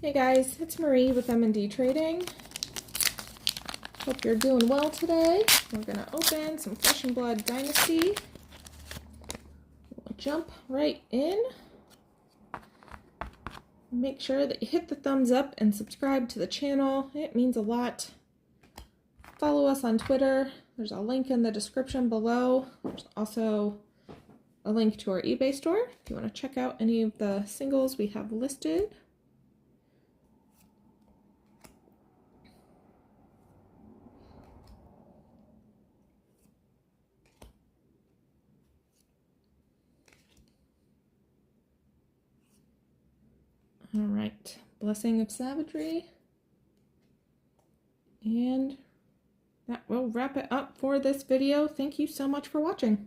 Hey guys, it's Marie with M&D Trading. Hope you're doing well today. We're going to open some Flesh and Blood Dynasty. We'll jump right in. Make sure that you hit the thumbs up and subscribe to the channel. It means a lot. Follow us on Twitter. There's a link in the description below. There's also a link to our eBay store if you want to check out any of the singles we have listed. All right, Blessing of Savagery. And that will wrap it up for this video. Thank you so much for watching.